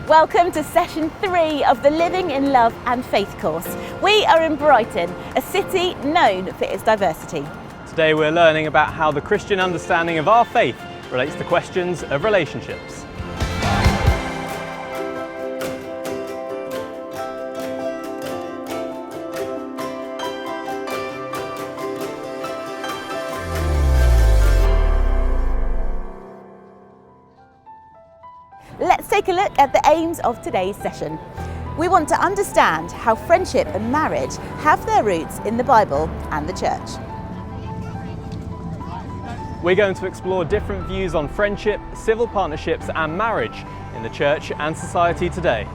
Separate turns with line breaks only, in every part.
Welcome to session 3 of the Living in Love and Faith course. We are in Brighton, a city known for its diversity.
Today we're learning about how the Christian understanding of our faith relates to questions of relationships.
Let's take a look at the aims of today's session. We want to understand how friendship and marriage have their roots in the Bible and the church.
We're going to explore different views on friendship, civil partnerships and marriage in the church and society today.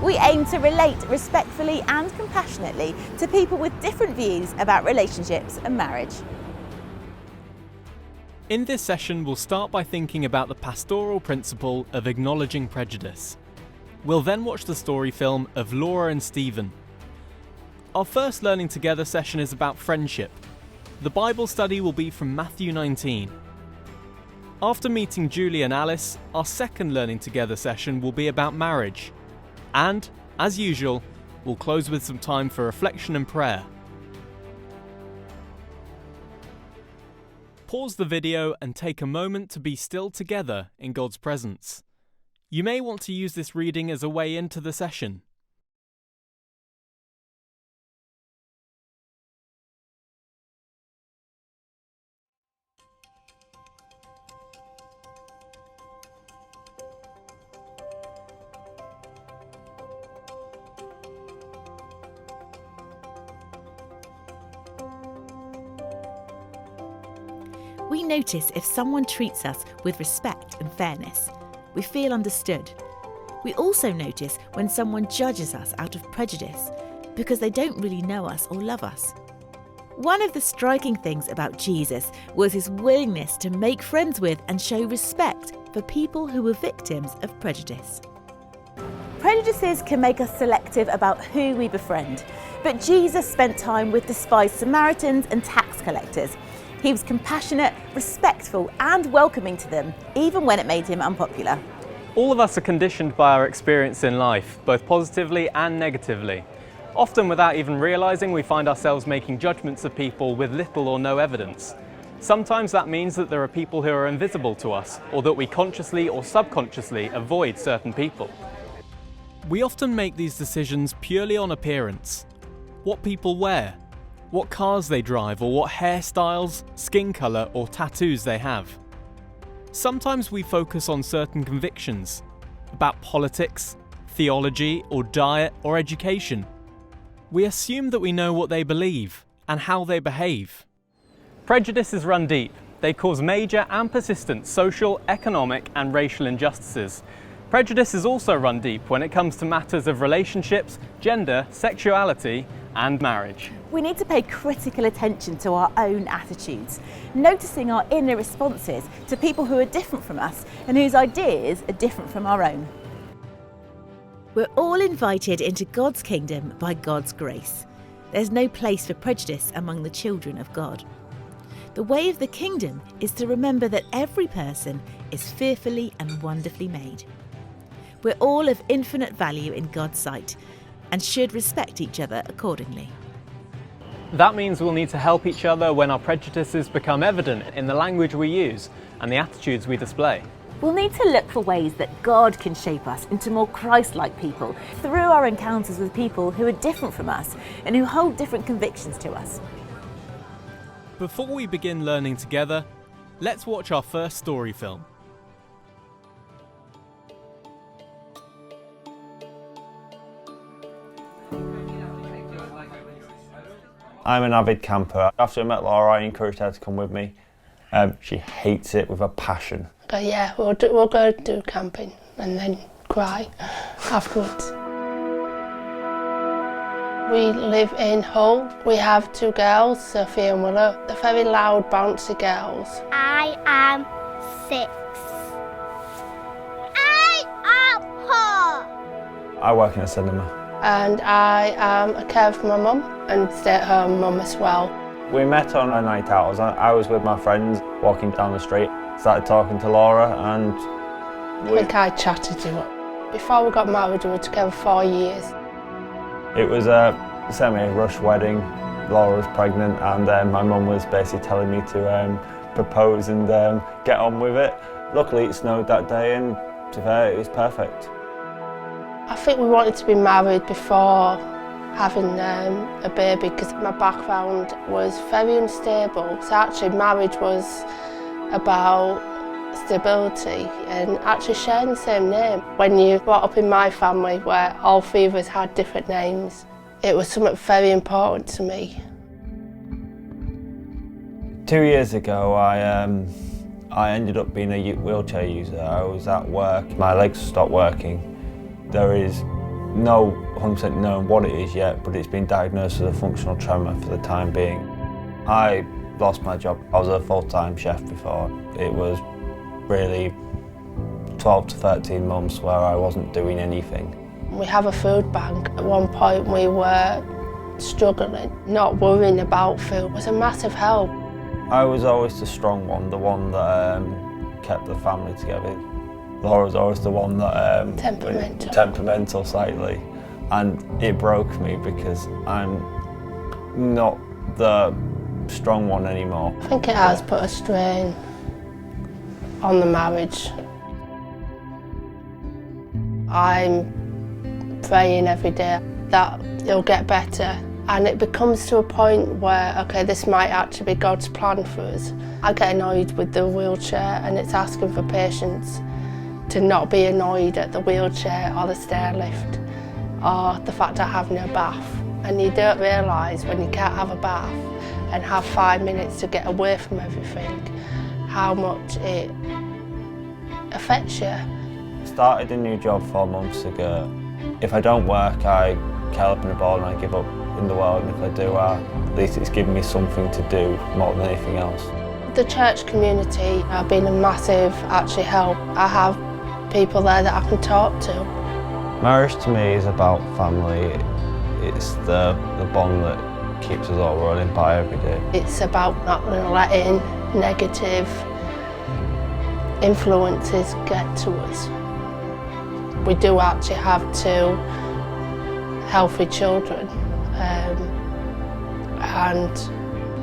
We aim to relate respectfully and compassionately to people with different views about relationships and marriage.
In this session, we'll start by thinking about the pastoral principle of acknowledging prejudice. We'll then watch the story film of Laura and Stephen. Our first Learning Together session is about friendship. The Bible study will be from Matthew 19. After meeting Julie and Alice, our second Learning Together session will be about marriage. And, as usual, we'll close with some time for reflection and prayer. Pause the video and take a moment to be still together in God's presence. You may want to use this reading as a way into the session.
We notice if someone treats us with respect and fairness. We feel understood. We also notice when someone judges us out of prejudice because they don't really know us or love us. One of the striking things about Jesus was his willingness to make friends with and show respect for people who were victims of prejudice. Prejudices can make us selective about who we befriend, but Jesus spent time with despised Samaritans and tax collectors. He was compassionate, respectful and welcoming to them, even when it made him unpopular.
All of us are conditioned by our experience in life, both positively and negatively. Often without even realising, we find ourselves making judgments of people with little or no evidence. Sometimes that means that there are people who are invisible to us, or that we consciously or subconsciously avoid certain people. We often make these decisions purely on appearance. What people wear, what cars they drive, or what hairstyles, skin colour or tattoos they have. Sometimes we focus on certain convictions about politics, theology or diet or education. We assume that we know what they believe and how they behave. Prejudices run deep. They cause major and persistent social, economic and racial injustices. Prejudices also run deep when it comes to matters of relationships, gender, sexuality and marriage.
We need to pay critical attention to our own attitudes, noticing our inner responses to people who are different from us and whose ideas are different from our own. We're all invited into God's kingdom by God's grace. There's no place for prejudice among the children of God. The way of the kingdom is to remember that every person is fearfully and wonderfully made. We're all of infinite value in God's sight and should respect each other accordingly.
That means we'll need to help each other when our prejudices become evident in the language we use and the attitudes we display.
We'll need to look for ways that God can shape us into more Christ-like people through our encounters with people who are different from us and who hold different convictions to us.
Before we begin learning together, let's watch our first story film.
I'm an avid camper. After I met Laura, I encouraged her to come with me. She hates it with a passion.
Yeah, we'll go do camping and then cry afterwards. We live in Hull. We have 2 girls, Sophie and Willow. They're very loud, bouncy girls.
I am 6. I am 4.
I work in a cinema.
And I am a carer for my mum and stay-at-home mum as well.
We met on a night out. I was with my friends walking down the street, started talking to Laura, and
I think I chatted you up. Before we got married, we were together 4 years.
it was a semi-rush wedding. Laura was pregnant, and my mum was basically telling me to propose and get on with it. Luckily it snowed that day, and to be fair, it was perfect.
I think we wanted to be married before having a baby because my background was very unstable. So actually marriage was about stability and actually sharing the same name. When you brought up in my family where all three of us had different names, it was something very important to me.
2 years ago I ended up being a wheelchair user. I was at work, my legs stopped working. There is no 100% known what it is yet, but it's been diagnosed as a functional tremor for the time being. I lost my job. I was a full-time chef before. It was really 12 to 13 months where I wasn't doing anything.
We have a food bank. At one point we were struggling. Not worrying about food was a massive help.
I was always the strong one, the one that kept the family together. Laura was always the one that... temperamental slightly. And it broke me because I'm not the strong one anymore.
I think it has put a strain on the marriage. I'm praying every day that it'll get better, and it becomes to a point where, okay, this might actually be God's plan for us. I get annoyed with the wheelchair, and it's asking for patience to not be annoyed at the wheelchair or the stair lift or the fact I have no bath. And you don't realise when you can't have a bath and have 5 minutes to get away from everything, how much it affects you.
I started a new job 4 months ago. If I don't work, I curl up in a ball and I give up in the world, and if I do, at least it's given me something to do more than anything else.
The church community have been a massive actually help. I have people there that I can talk to.
Marriage to me is about family. It's the bond that keeps us all rolling by every day.
It's about not letting negative influences get to us. We do actually have 2 healthy children, and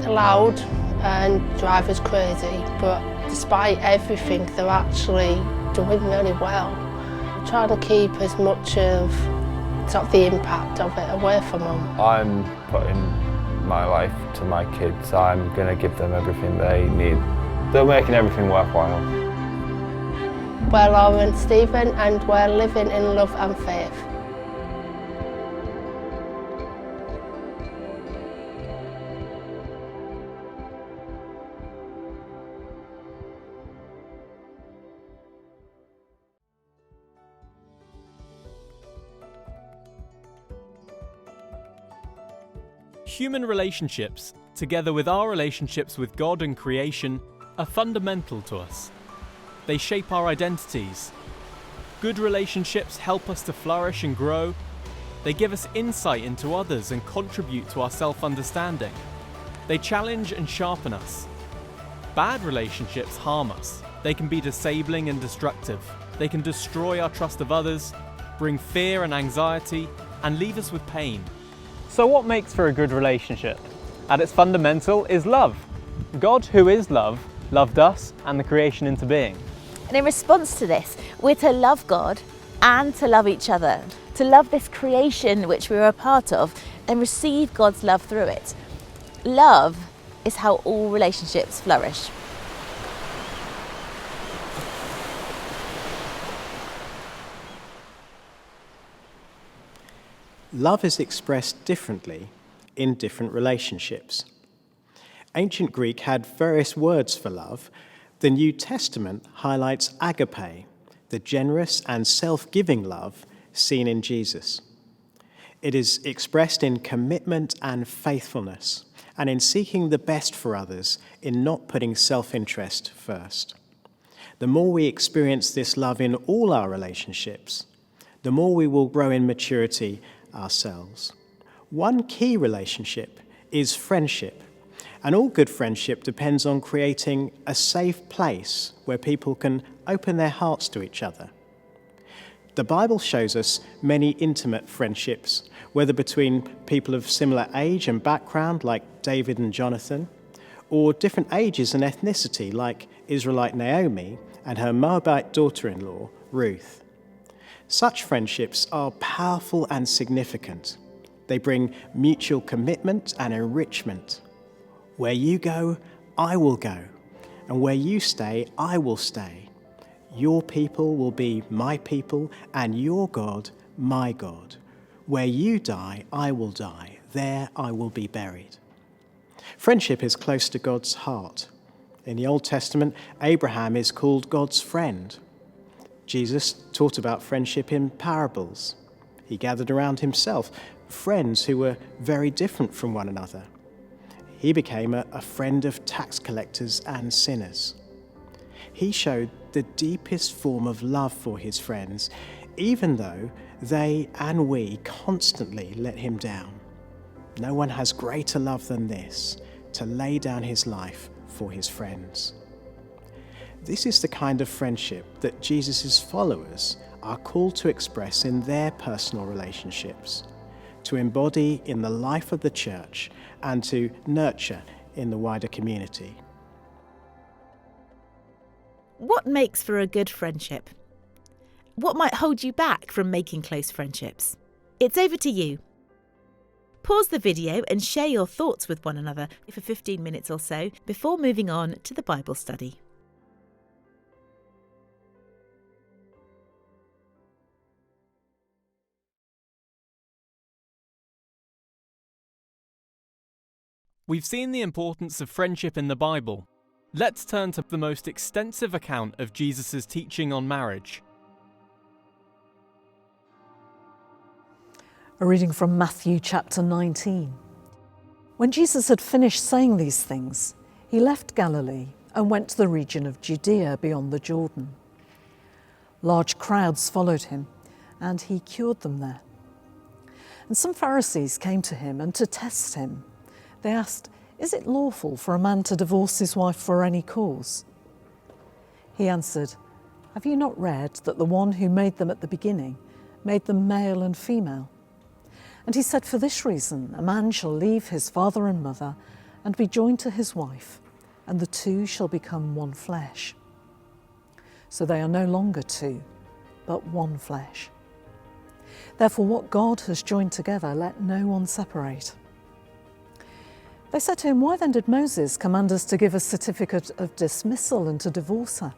they're loud and drive us crazy, but despite everything, they're actually doing really well. I'm trying to keep as much of the impact of it away from them.
I'm putting my life to my kids. I'm going to give them everything they need. They're making everything worthwhile.
We're Laura and Stephen, and we're living in love and faith.
Human relationships, together with our relationships with God and creation, are fundamental to us. They shape our identities. Good relationships help us to flourish and grow. They give us insight into others and contribute to our self-understanding. They challenge and sharpen us. Bad relationships harm us. They can be disabling and destructive. They can destroy our trust of others, bring fear and anxiety, and leave us with pain.
So what makes for a good relationship? At its fundamental is love. God, who is love, loved us and the creation into being.
And in response to this, we're to love God and to love each other, to love this creation which we're a part of and receive God's love through it. Love is how all relationships flourish.
Love is expressed differently in different relationships. Ancient Greek had various words for love. The New Testament highlights agape, the generous and self-giving love seen in Jesus. It is expressed in commitment and faithfulness, and in seeking the best for others, in not putting self-interest first. The more we experience this love in all our relationships, the more we will grow in maturity ourselves. One key relationship is friendship. And all good friendship depends on creating a safe place where people can open their hearts to each other. The Bible shows us many intimate friendships, whether between people of similar age and background, like David and Jonathan, or different ages and ethnicity, like Israelite Naomi and her Moabite daughter-in-law, Ruth. Such friendships are powerful and significant. They bring mutual commitment and enrichment. Where you go, I will go, and where you stay, I will stay. Your people will be my people, and your God, my God. Where you die, I will die. There I will be buried. Friendship is close to God's heart. In the Old Testament, Abraham is called God's friend. Jesus taught about friendship in parables. He gathered around himself friends who were very different from one another. He became a friend of tax collectors and sinners. He showed the deepest form of love for his friends, even though they and we constantly let him down. No one has greater love than this, to lay down his life for his friends. This is the kind of friendship that Jesus' followers are called to express in their personal relationships, to embody in the life of the church, and to nurture in the wider community.
What makes for a good friendship? What might hold you back from making close friendships? It's over to you. Pause the video and share your thoughts with one another for 15 minutes or so before moving on to the Bible study.
We've seen the importance of friendship in the Bible. Let's turn to the most extensive account of Jesus' teaching on marriage.
A reading from Matthew chapter 19. When Jesus had finished saying these things, he left Galilee and went to the region of Judea beyond the Jordan. Large crowds followed him, and he cured them there. And some Pharisees came to him, and to test him, they asked, "Is it lawful for a man to divorce his wife for any cause?" He answered, "Have you not read that the one who made them at the beginning made them male and female? And he said, for this reason, a man shall leave his father and mother and be joined to his wife, and the two shall become one flesh. So they are no longer two, but one flesh. Therefore, what God has joined together, let no one separate." They said to him, "Why then did Moses command us to give a certificate of dismissal and to divorce her?"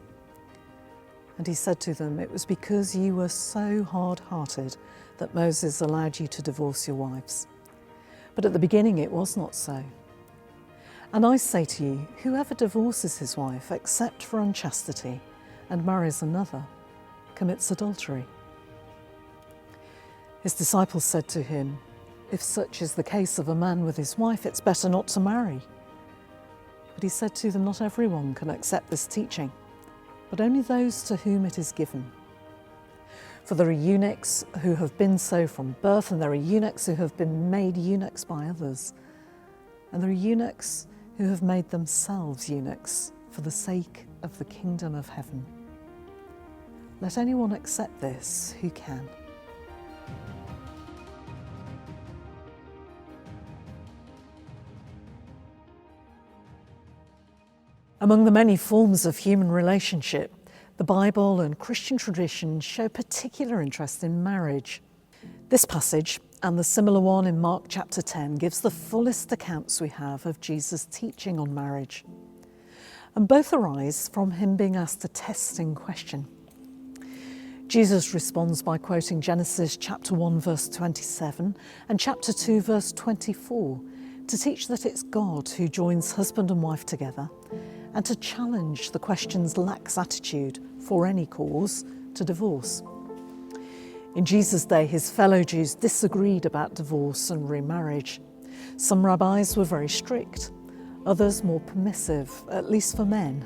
And he said to them, "It was because you were so hard-hearted that Moses allowed you to divorce your wives. But at the beginning it was not so. And I say to you, whoever divorces his wife except for unchastity and marries another commits adultery." His disciples said to him, "If such is the case of a man with his wife, it's better not to marry." But he said to them, "Not everyone can accept this teaching, but only those to whom it is given. For there are eunuchs who have been so from birth, and there are eunuchs who have been made eunuchs by others, and there are eunuchs who have made themselves eunuchs for the sake of the kingdom of heaven. Let anyone accept this who can." Among the many forms of human relationship, the Bible and Christian tradition show particular interest in marriage. This passage, and the similar one in Mark chapter 10, gives the fullest accounts we have of Jesus' teaching on marriage. And both arise from him being asked a testing question. Jesus responds by quoting Genesis chapter 1 verse 27 and chapter 2 verse 24 to teach that it's God who joins husband and wife together, and to challenge the question's lax attitude for any cause to divorce. In Jesus' day, his fellow Jews disagreed about divorce and remarriage. Some rabbis were very strict, others more permissive, at least for men.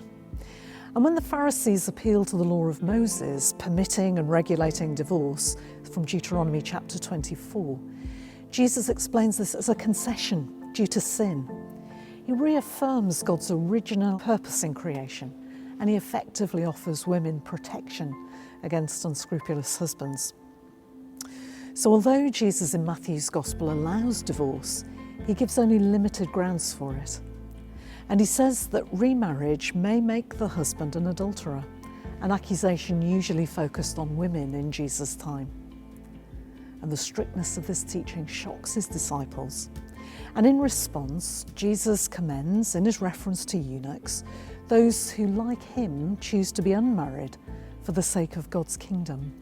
And when the Pharisees appealed to the law of Moses, permitting and regulating divorce, from Deuteronomy chapter 24, Jesus explains this as a concession due to sin. He reaffirms God's original purpose in creation, and he effectively offers women protection against unscrupulous husbands. So although Jesus in Matthew's Gospel allows divorce, he gives only limited grounds for it. And he says that remarriage may make the husband an adulterer, an accusation usually focused on women in Jesus' time. And the strictness of this teaching shocks his disciples. And in response, Jesus commends, in his reference to eunuchs, those who, like him, choose to be unmarried for the sake of God's kingdom.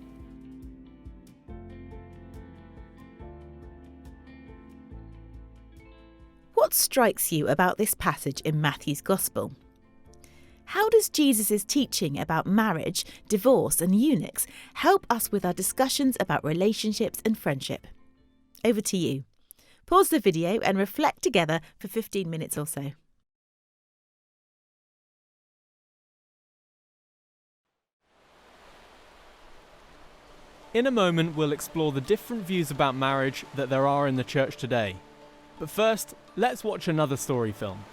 What strikes you about this passage in Matthew's Gospel? How does Jesus' teaching about marriage, divorce and eunuchs help us with our discussions about relationships and friendship? Over to you. Pause the video and reflect together for 15 minutes or so.
In a moment, we'll explore the different views about marriage that there are in the church today. But first, let's watch another story film.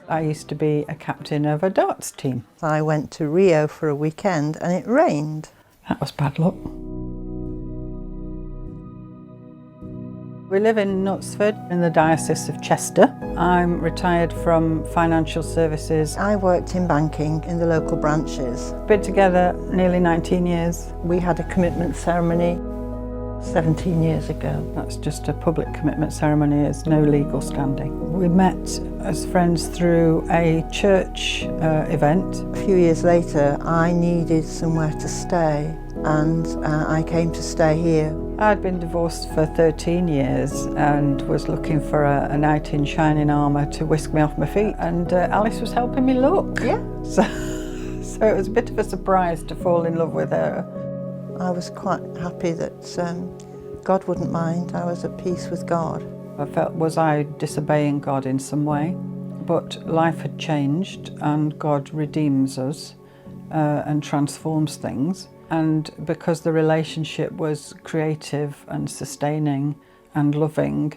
I used to be a captain of a darts team. I went to Rio for a weekend and it rained. That was bad luck. We live in Knutsford in the Diocese of Chester. I'm retired from financial services. I worked in banking in the local branches. Been together nearly 19 years. We had a commitment ceremony 17 years ago. That's just a public commitment ceremony, there's no legal standing. We met as friends through a church event. A few years later I needed somewhere to stay and I came to stay here. I'd been divorced for 13 years and was looking for a knight in shining armour to whisk me off my feet, and Alice was helping me look. Yeah. So it was a bit of a surprise to fall in love with her. I was quite happy that God wouldn't mind. I was at peace with God. I felt, was I disobeying God in some way? But life had changed and God redeems us and transforms things. And because the relationship was creative and sustaining and loving,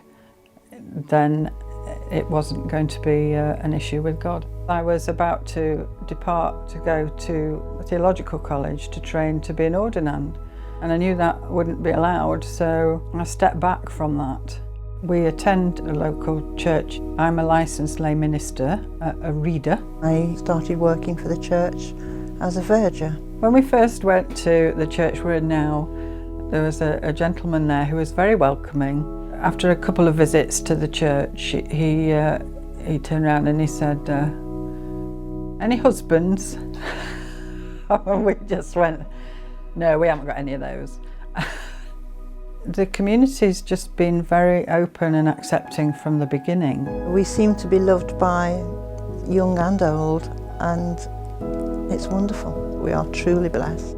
then it wasn't going to be an issue with God. I was about to depart to go to a theological college to train to be an ordinand, and I knew that wouldn't be allowed, so I stepped back from that. We attend a local church. I'm a licensed lay minister, a reader. I started working for the church as a verger. When we first went to the church we're in now, there was a gentleman there who was very welcoming. After a couple of visits to the church, he turned around and he said, "Any husbands?" And we just went, "No, we haven't got any of those." The community's just been very open and accepting from the beginning. We seem to be loved by young and old, and it's wonderful. We are truly blessed.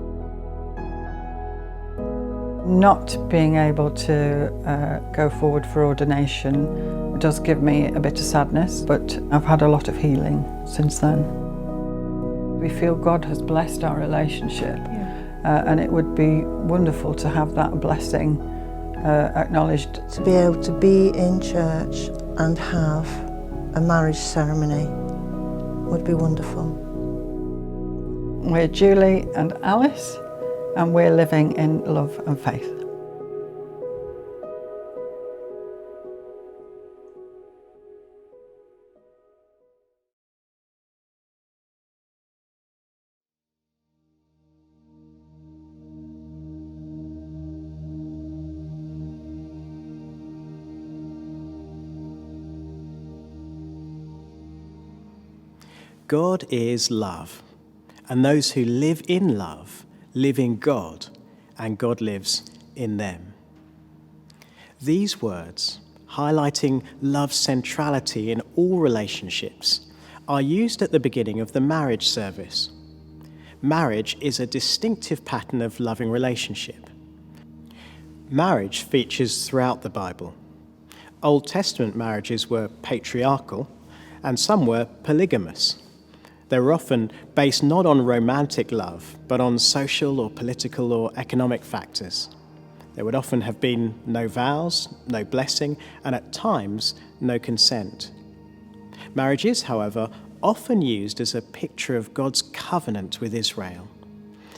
Not being able to go forward for ordination does give me a bit of sadness, but I've had a lot of healing since then. We feel God has blessed our relationship, and it would be wonderful to have that blessing acknowledged. To be able to be in church and have a marriage ceremony would be wonderful. We're Julie and Alice, and we're living in love and faith.
God is love, and those who live in love live in God, and God lives in them. These words, highlighting love's centrality in all relationships, are used at the beginning of the marriage service. Marriage is a distinctive pattern of loving relationship. Marriage features throughout the Bible. Old Testament marriages were patriarchal, and some were polygamous. They were often based not on romantic love, but on social or political or economic factors. There would often have been no vows, no blessing, and at times, no consent. Marriage is, however, often used as a picture of God's covenant with Israel.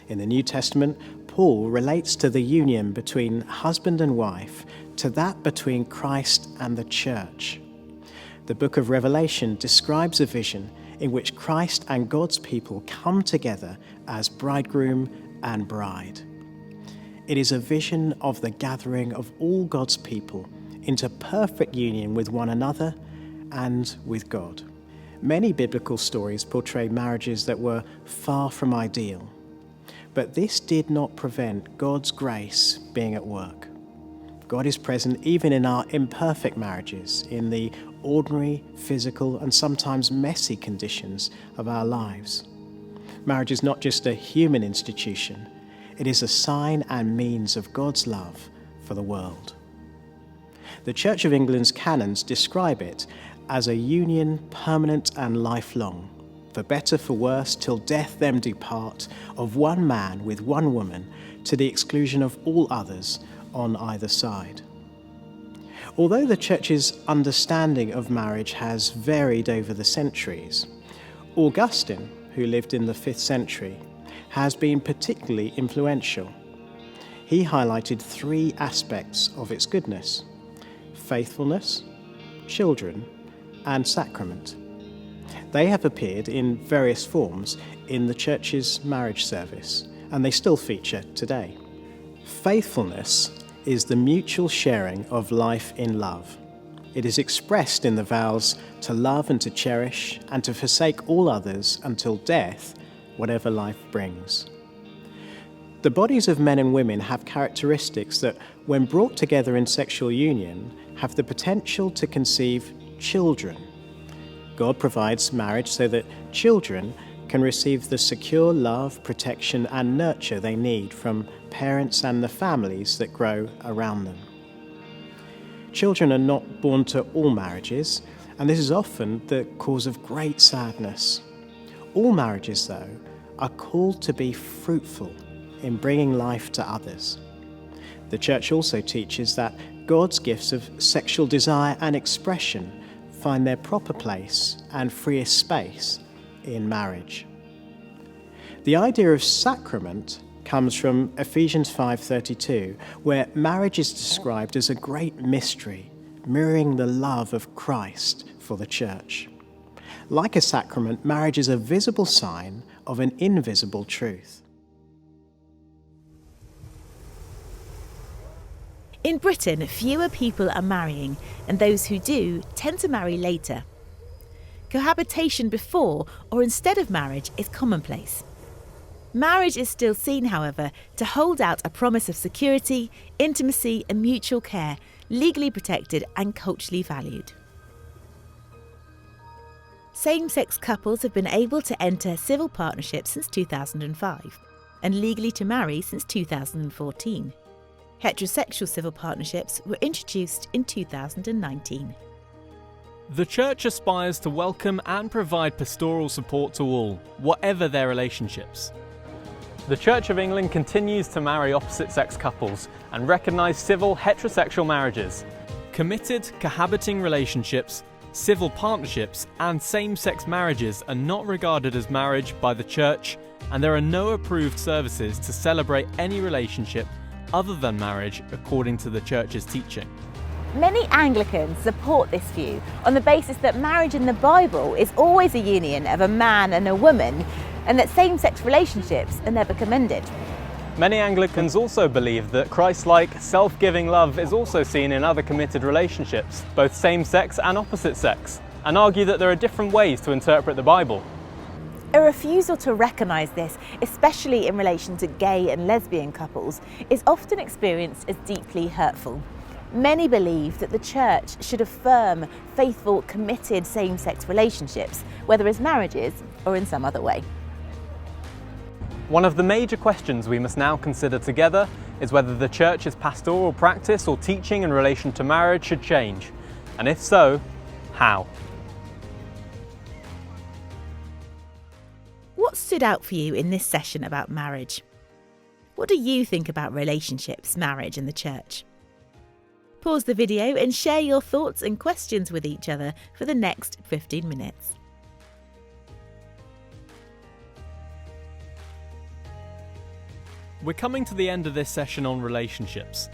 In the New Testament, Paul relates to the union between husband and wife to that between Christ and the church. The book of Revelation describes a vision in which Christ and God's people come together as bridegroom and bride. It is a vision of the gathering of all God's people into perfect union with one another and with God. Many biblical stories portray marriages that were far from ideal, but this did not prevent God's grace being at work. God is present even in our imperfect marriages, in the ordinary, physical, and sometimes messy conditions of our lives. Marriage is not just a human institution, it is a sign and means of God's love for the world. The Church of England's canons describe it as a union permanent and lifelong, for better for worse, till death them do part, of one man with one woman, to the exclusion of all others on either side. Although the Church's understanding of marriage has varied over the centuries, Augustine, who lived in the 5th century, has been particularly influential. He highlighted 3 aspects of its goodness: faithfulness, children, and sacrament. They have appeared in various forms in the Church's marriage service, and they still feature today. Faithfulness is the mutual sharing of life in love. It is expressed in the vows to love and to cherish and to forsake all others until death, whatever life brings. The bodies of men and women have characteristics that, when brought together in sexual union, have the potential to conceive children. God provides marriage so that children can receive the secure love, protection, and nurture they need from parents and the families that grow around them. Children are not born to all marriages, and this is often the cause of great sadness. All marriages, though, are called to be fruitful in bringing life to others. The Church also teaches that God's gifts of sexual desire and expression find their proper place and freest space in marriage. The idea of sacrament comes from Ephesians 5:32, where marriage is described as a great mystery, mirroring the love of Christ for the Church. Like a sacrament, marriage is a visible sign of an invisible truth.
In Britain, fewer people are marrying, and those who do tend to marry later. Cohabitation before or instead of marriage is commonplace. Marriage is still seen, however, to hold out a promise of security, intimacy and mutual care, legally protected and culturally valued. Same-sex couples have been able to enter civil partnerships since 2005 and legally to marry since 2014. Heterosexual civil partnerships were introduced in 2019.
The Church aspires to welcome and provide pastoral support to all, whatever their relationships. The Church of England continues to marry opposite-sex couples and recognise civil heterosexual marriages. Committed, cohabiting relationships, civil partnerships and same-sex marriages are not regarded as marriage by the Church, and there are no approved services to celebrate any relationship other than marriage according to the Church's teaching.
Many Anglicans support this view on the basis that marriage in the Bible is always a union of a man and a woman, and that same-sex relationships are never commended.
Many Anglicans also believe that Christ-like, self-giving love is also seen in other committed relationships, both same-sex and opposite-sex, and argue that there are different ways to interpret the Bible.
A refusal to recognise this, especially in relation to gay and lesbian couples, is often experienced as deeply hurtful. Many believe that the Church should affirm faithful, committed same-sex relationships, whether as marriages or in some other way.
One of the major questions we must now consider together is whether the Church's pastoral practice or teaching in relation to marriage should change, and if so, how?
what stood out for you in this session about marriage? What do you think about relationships, marriage and the church? Pause the video and share your thoughts and questions with each other for the next 15 minutes.
We're coming to the end of this session on relationships.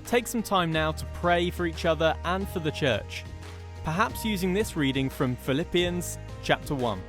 Take some time now to pray for each other and for the church, perhaps using this reading from Philippians chapter 1.